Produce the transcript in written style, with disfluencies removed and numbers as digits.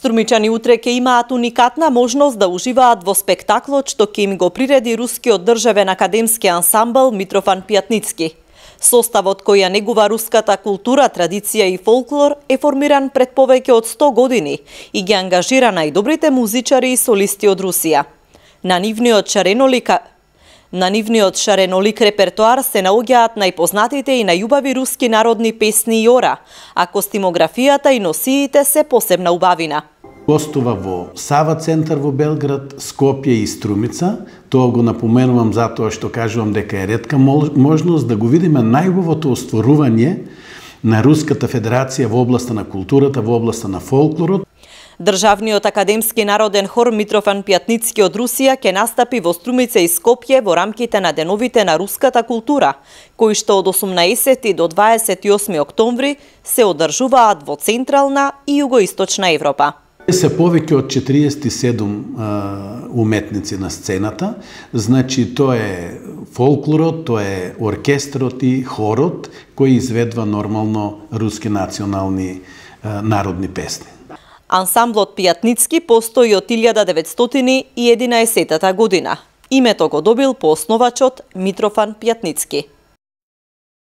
Струмичани утре ќе имаат уникатна можност да уживаат во спектаклот што ќе им го приреди рускиот државен академски ансамбл Митрофан Пјатницки. Составот кој ја негува руската култура, традиција и фолклор е формиран пред повеќе од 100 години и ги ангажира најдобрите музичари и солисти од Русија. На нивниот шаренолик репертоар се наоѓаат најпознатите и најубави руски народни песни и ора, а костимографијата и носиите се посебна убавина. Гостува во Сава центар во Белград, Скопје и Струмица. Тоа го напоменувам затоа што кажувам дека е ретка можност да го видиме најубавото остварување на Руската Федерација во областа на културата, во областа на фолклорот. Државниот академски народен хор Митрофан Пјатницки од Русија ќе настапи во Струмица и Скопје во рамките на деновите на руската култура, кои што од 18 до 28 октомври се одржуваат во Централна и Југоисточна Европа. Се повеќе од 47 уметници на сцената, значи тоа е фолклорот, тоа е оркестрот и хорот кој изведува нормално руски национални народни песни. Ансамблот Пјатницки постои од 1911 година. Името го добил по основачот Митрофан Пјатницки.